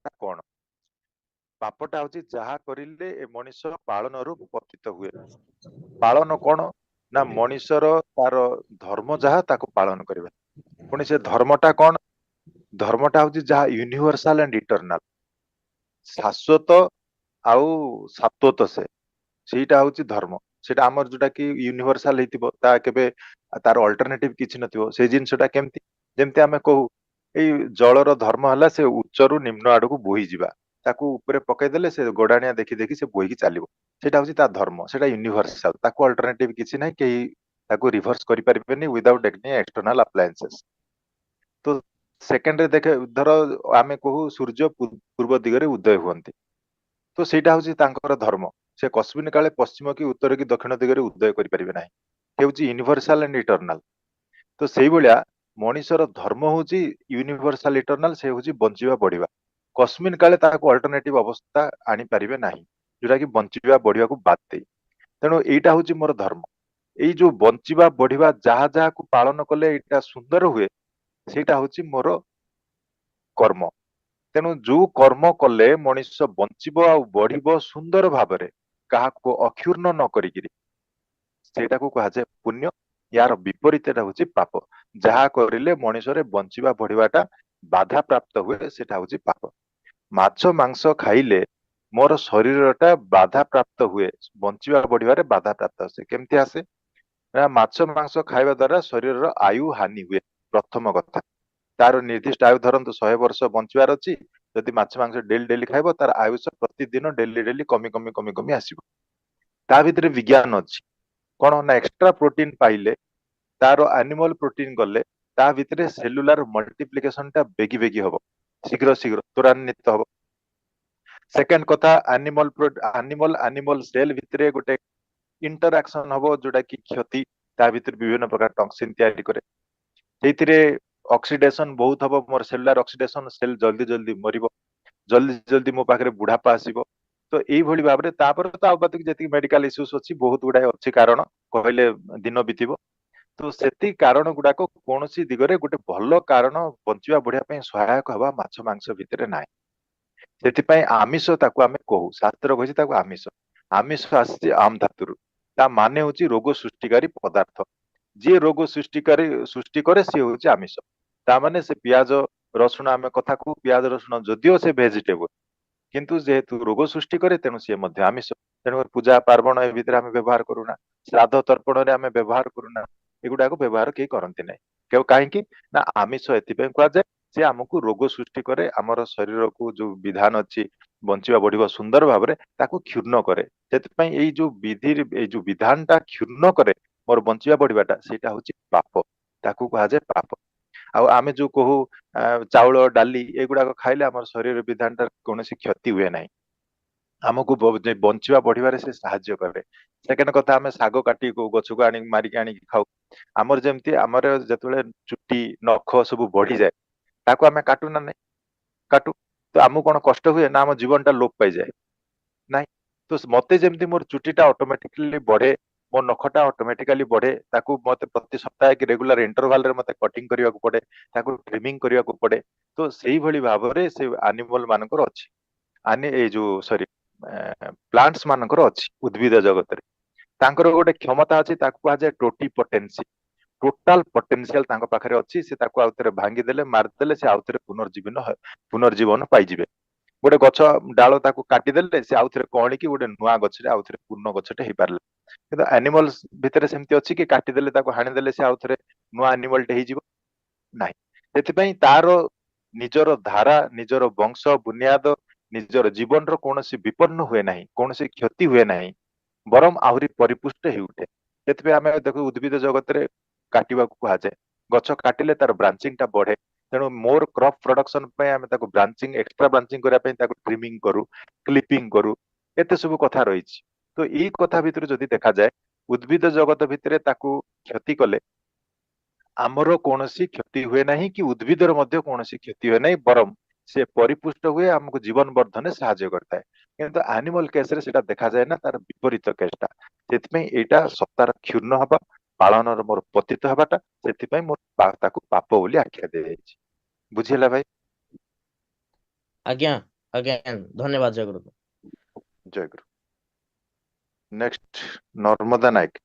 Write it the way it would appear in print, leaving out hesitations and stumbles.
ପାପଟା କଣ? ପାପଟା ହଉଛି ଯାହା କରିଲେ ଏ ମଣିଷ ପାଳନରୁ ପତିତ ହୁଏ। ପାଳନ କଣ? ନା ମଣିଷର ତାର ଧର୍ମ ଯାହା ତାକୁ ପାଳନ କରିବା। ପୁଣି ସେ ଧର୍ମଟା କଣ? ଧର୍ମଟା ହଉଛି ଯାହା ୟୁନିଭର୍ସାଲ ଆଣ୍ଡ ଇଟରନାଲ, ଶାଶ୍ୱତ ଆଉ ସାତ୍ୱତ ସେଇଟା ହଉଛି ଧର୍ମ। ସେଇଟା ଆମର ଯୋଉଟା କି ୟୁନିଭର୍ସାଲ ହେଇଥିବ, ତା କେବେ ତାର ଅଲ୍ଟରନେଟିଭ କିଛି ନଥିବ। ସେଇ ଜିନିଷଟା କେମିତି? ଯେମିତି ଆମେ କହୁ ଏଇ ଜଳର ଧର୍ମ ହେଲା ସେ ଉଚ୍ଚରୁ ନିମ୍ନ ଆଡକୁ ବୋହିଯିବା। ତାକୁ ଉପରେ ପକେଇଦେଲେ ସେ ଗୋଡାଣିଆ ଦେଖି ଦେଖି ସେ ବୋହିକି ଚାଲିବ। ସେଇଟା ହଉଛି ତା ଧର୍ମ। ସେଇଟା ୟୁନିଭର୍ସାଲ, ତାକୁ ଅଲ୍ଟରନେଟିଭ କିଛି ନାହିଁ। କେହି ତାକୁ ରିଭର୍ସ କରିପାରିବେନି ୱିଦାଉଟ୍ ଏନି ଏକ୍ସଟର୍ନାଲ ଆପ୍ଲାଏନ୍ସେସ୍। ତ ସେକେଣ୍ଡରେ ଦେଖେ, ଧର ଆମେ କହୁ ସୂର୍ଯ୍ୟ ପୂର୍ବ ଦିଗରେ ଉଦୟ ହୁଅନ୍ତି, ତ ସେଇଟା ହଉଛି ତାଙ୍କର ଧର୍ମ। ସେ କସ୍ମିନ କାଳେ ପଶ୍ଚିମ କି ଉତ୍ତର କି ଦକ୍ଷିଣ ଦିଗରେ ଉଦୟ କରିପାରିବେ ନାହିଁ। ସେ ହଉଛି ୟୁନିଭର୍ସାଲ ଆଣ୍ଡ ଇଟରନାଲ। ତ ସେଇଭଳିଆ ମଣିଷର ଧର୍ମ ହଉଛି ୟୁନିଭର୍ସାଲ ଇଟରନାଲ, ସେ ହଉଛି ବଞ୍ଚିବା ବଢିବା। କସ୍ମିନ କାଳେ ତାହାକୁ ଅଲ୍ଟରନେଟିଭ ଅବସ୍ଥା ଆଣିପାରିବେ ନାହିଁ, ଯୋଉଟା କି ବଞ୍ଚିବା ବଢିବାକୁ ବାଦ ଦେଇ। ତେଣୁ ଏଇଟା ହଉଛି ମୋର ଧର୍ମ। ଏଇ ଯୋଉ ବଞ୍ଚିବା ବଢିବା ଯାହା ଯାହାକୁ ପାଳନ କଲେ ଏଇଟା ସୁନ୍ଦର ହୁଏ, ସେଇଟା ହଉଛି ମୋର କର୍ମ। ତେଣୁ ଯୋଉ କର୍ମ କଲେ ମଣିଷ ବଞ୍ଚିବ ଆଉ ବଢିବ ସୁନ୍ଦର ଭାବରେ, କାହାକୁ ଅକ୍ଷୁର୍ଣ୍ଣ ନ କରିକିରି, ସେଇଟାକୁ କୁହାଯାଏ ପୁଣ୍ୟ। ୟାର ବିପରୀତଟା ହଉଛି ପାପ। ଯାହା କରିଲେ ମଣିଷରେ ବଞ୍ଚିବା ବଢିବାଟା ବାଧା ପ୍ରାପ୍ତ ହୁଏ, ସେଟା ହଉଛି ପାପ। ମାଛ ମାଂସ ଖାଇଲେ ମୋର ଶରୀରଟା ବାଧା ପ୍ରାପ୍ତ ହୁଏ, ବଞ୍ଚିବା ବଢିବାରେ ବାଧା ପ୍ରାପ୍ତ ଆସେ। କେମିତି ଆସେ? ନା ମାଛ ମାଂସ ଖାଇବା ଦ୍ଵାରା ଶରୀରର ଆୟୁ ହାନି ହୁଏ। ପ୍ରଥମ କଥା, ତାର ନିର୍ଦ୍ଦିଷ୍ଟ ଆୟୁ ଧରନ୍ତୁ 100 ବର୍ଷ ବଞ୍ଚିବାର ଅଛି, ଯଦି ମାଛ ମାଂସ ଡେଲି ଡେଲି ଖାଇବ, ତାର ଆୟୁଷ ପ୍ରତିଦିନ ଡେଲି ଡେଲି କମି କମି କମି କମି ଆସିବ। ତା ଭିତରେ ବିଜ୍ଞାନ ଅଛି କଣ? ନା ଏକ୍ସଟ୍ରା ପ୍ରୋଟିନ ପାଇଲେ, ତାର ଆନିମଲ ପ୍ରୋଟିନ ଗଲେ, ତା ଭିତରେ ସେଲୁଲାର ମଲ୍ଟିପ୍ଲିକେସନ ଟା ବେଗି ବେଗି ହବ, ଶୀଘ୍ର ଶୀଘ୍ର ତ୍ୱରାନ୍ୱିତ ହବ। ସେକେଣ୍ଡ କଥା, ଆନିମଲ ସେଲ ଭିତରେ ଗୋଟେ ଇଣ୍ଟରାକ୍ସନ ହବ, ଯୋଉଟା କି କ୍ଷତି, ତା ଭିତରେ ବିଭିନ୍ନ ପ୍ରକାର ଟକ୍ସିନ ତିଆରି କରେ। ସେଇଥିରେ ଅକ୍ସିଡେସନ ବହୁତ ହବ, ମୋର ସେଲୁଲାର ଅକ୍ସିଡେସନ, ସେଲ ଜଲ୍ଦି ଜଲ୍ଦି ମରିବ, ଜଲ୍ଦି ଜଲ୍ଦି ମୋ ପାଖରେ ବୁଢାପା ଆସିବ। ତ ଏଇଭଳି ଭାବରେ ତାପରେ ତ ଆଉ ବାକି ଯେତିକି ମେଡିକାଲ ଇସ୍ୟୁସ୍ ଅଛି, ବହୁତ ଗୁଡାଏ ଅଛି କାରଣ, କହିଲେ ଦିନ ବିତିବ। ତ ସେତିକି କାରଣ ଗୁଡାକ କୌଣସି ଦିଗରେ ଗୋଟେ ଭଲ କାରଣ ବଞ୍ଚିବା ବଢିବା ପାଇଁ ସହାୟକ ହବା ମାଛ ମାଂସ ଭିତରେ ନାହିଁ। ସେଥିପାଇଁ ଆମିଷ ତାକୁ ଆମେ କହୁ, ଶାସ୍ତ୍ର କହିଛି ତାକୁ ଆମିଷ। ଆମିଷ ଆସିଛି ଆମ୍ ଧାତୁରୁ। ତା ମାନେ ହଉଛି ରୋଗ ସୃଷ୍ଟିକାରୀ ପଦାର୍ଥ। ଯିଏ ରୋଗ ସୃଷ୍ଟି କରେ ସିଏ ହଉଛି ଆମିଷ। ତା ମାନେ ସେ ପିଆଜ ରସୁଣ, ଆମେ କଥା କହୁ ପିଆଜ ରସୁଣ ଯଦିଓ ସେ ଭେଜିଟେବୁଲ, କିନ୍ତୁ ଯେହେତୁ ରୋଗ ସୃଷ୍ଟି କରେ, ତେଣୁ ସିଏ ମଧ୍ୟ ଆମିଷ। ତେଣୁ ପୂଜା ପାର୍ବଣ ଏ ଭିତରେ ଆମେ ବ୍ୟବହାର କରୁନା, ଶ୍ରାଦ୍ଧ ତର୍ପଣରେ ଆମେ ବ୍ୟବହାର କରୁନା, ଏଗୁଡାକୁ ବ୍ୟବହାର କେହି କରନ୍ତି ନାହିଁ। କାହିଁକି? ନା ଆମିଷ ଏଥିପାଇଁ କୁହାଯାଏ, ସେ ଆମକୁ ରୋଗ ସୃଷ୍ଟି କରେ, ଆମର ଶରୀରକୁ ଯୋଉ ବିଧାନ ଅଛି ବଞ୍ଚିବା ବଢିବ ସୁନ୍ଦର ଭାବରେ, ତାକୁ କ୍ଷୁର୍ଣ୍ଣ କରେ। ସେଥିପାଇଁ ଏଇ ଯୋଉ ଏଇ ଯୋଉ ବିଧାନଟା କ୍ଷୁର୍ଣ୍ଣ କରେ ମୋର ବଞ୍ଚିବା ବଢିବାଟା, ସେଇଟା ହଉଛି ପାପ, ତାକୁ କୁହାଯାଏ ପାପ। ଆଉ ଆମେ ଯୋଉ କହୁ ଚାଉଳ ଡାଲି ଏଗୁଡାକ ଖାଇଲେ ଆମର ଶରୀର ବିଧାନଟା କୌଣସି କ୍ଷତି ହୁଏ ନାହିଁ, ଆମକୁ ବଞ୍ଚିବା ବଢିବାରେ ସେ ସାହାଯ୍ୟ କରେ। ସେକେଣ୍ଡ କଥା, ଆମେ ଶାଗ କାଟି ଗଛକୁ ଆଣି ମାରିକି ଆଣିକି ଖାଉ। ଆମର ଯେମିତି ଆମର ଯେତେବେଳେ ଚୁଟି ନଖ ସବୁ ବଢିଯାଏ, ତାକୁ ଆମେ କାଟୁ ନା ନାହିଁ? କାଟୁ। ତ ଆମକୁ କଣ କଷ୍ଟ ହୁଏ? ନା ଆମ ଜୀବନଟା ଲୋପ ପାଇଯାଏ? ନାଇଁ। ତ ମତେ ଯେମିତି ମୋର ଚୁଟିଟା ଅଟୋମେଟିକାଲି ବଢେ, ମୋ ନଖଟା ଅଟୋମେଟିକାଲି ବଢେ, ତାକୁ ମତେ ପ୍ରତି ସପ୍ତାହ କି ରେଗୁଲାର ଇଣ୍ଟରଭାଲରେ ମତେ କଟିଂ କରିବାକୁ ପଡେ, ତାକୁ ଟ୍ରିମିଂ କରିବାକୁ ପଡେ। ତ ସେଇଭଳି ଭାବରେ ସେ ଆନିମଲ ମାନଙ୍କର ଅଛି, ଏଇ ଯୋଉ ସରି ପ୍ଲାଣ୍ଟସ ମାନଙ୍କର ଅଛି, ଉଦ୍ଭିଦ ଜଗତରେ ତାଙ୍କର ଗୋଟେ କ୍ଷମତା ଅଛି, ତାକୁ କୁହାଯାଏ ଟୋଟି ପଟେନ୍ସି। ଟୋଟାଲ ପଟେନ୍ସିଆଲ ତାଙ୍କ ପାଖରେ ଅଛି, ସେ ତାକୁ ଆଉଥରେ ଭାଙ୍ଗିଦେଲେ, ମାରିଦେଲେ, ସେ ଆଉଥରେ ପୁନର୍ଜୀବନ ପାଇଯିବେ। ଗୋଟେ ଗଛ ଡାଳ ତାକୁ କାଟିଦେଲେ, ସେ ଆଉଥରେ କଅଁଳିକି ଗୋଟେ ନୂଆ ଗଛରେ ଆଉଥରେ ପୂର୍ଣ୍ଣ ଗଛଟେ ହେଇପାରିଲା। କିନ୍ତୁ ଆନିମଲ୍ସ ଭିତରେ ସେମିତି ଅଛି କି କାଟିଦେଲେ, ତାକୁ ହାଣିଦେଲେ, ସେ ଆଉଥରେ ନୂଆ ଆନିମଲଟେ ହେଇଯିବ? ନାହିଁ। ସେଥିପାଇଁ ତାର ନିଜର ଧାରା, ନିଜର ବଂଶ ବୁନିୟାଦ, ନିଜର ଜୀବନର କୌଣସି ବିପନ୍ନ ହୁଏ ନାହିଁ, କୌଣସି କ୍ଷତି ହୁଏ ନାହିଁ, ବରଂ ଆହୁରି ପରିପୁଷ୍ଟ ହେଉଠେ। ସେଥିପାଇଁ ଆମେ ଦେଖୁ ଉଦ୍ଭିଦ ଜଗତରେ କାଟିବାକୁ କୁହାଯାଏ। ଗଛ କାଟିଲେ ତାର ବ୍ରାଞ୍ଚିଂ ଟା ବଢେ। ତେଣୁ ମୋର କ୍ରପ ପ୍ରଡକ୍ସନ ପାଇଁ ଆମେ ତାକୁ ଏକ୍ସଟ୍ରା ବ୍ରାଞ୍ଚିଂ କରିବା ପାଇଁ ତାକୁ ଟ୍ରିମିଂ କରୁ, କ୍ଲିପିଂ କରୁ, ଏତେ ସବୁ କଥା ରହିଛି। ତ ଏଇ କଥା ଭିତରେ ଯଦି ଦେଖାଯାଏ, ଉଦ୍ଭିଦ ଜଗତ ଭିତରେ ତାକୁ କ୍ଷତି କଲେ ଆମର କୌଣସି କ୍ଷତି ହୁଏ ନାହିଁ, କି ଉଦ୍ଭିଦର ମଧ୍ୟ କୌଣସି କ୍ଷତି ହୁଏ ନାହିଁ, ବରଂ ସେ ପରିପୁଷ୍ଟ ହୁଏ, ଆମକୁ ଜୀବନ ବର୍ଦ୍ଧନରେ ସାହାଯ୍ୟ କରିଥାଏ। କିନ୍ତୁ ଆନିମଲ କେସରେ ସେଟା ଦେଖାଯାଏ ନା, ତାର ବିପରୀତ କେସଟା। ସେଥିପାଇଁ ଏଇଟା ସତ୍ତାର କ୍ଷୁର୍ଣ୍ଣ ହବା, ପାଳନର ମୋର ପତିତ ହେବାଟା, ସେଥିପାଇଁ ମୋର ତାକୁ ପାପ ବୋଲି ଆଖ୍ୟା ଦିଆଯାଇଛି। ବୁଝିହେଲା ଭାଇ? ଆଜ୍ଞା, अगेन धन्यवाद जय गुरु। जय गुरु। नेक्स्ट नर्मदा नायक।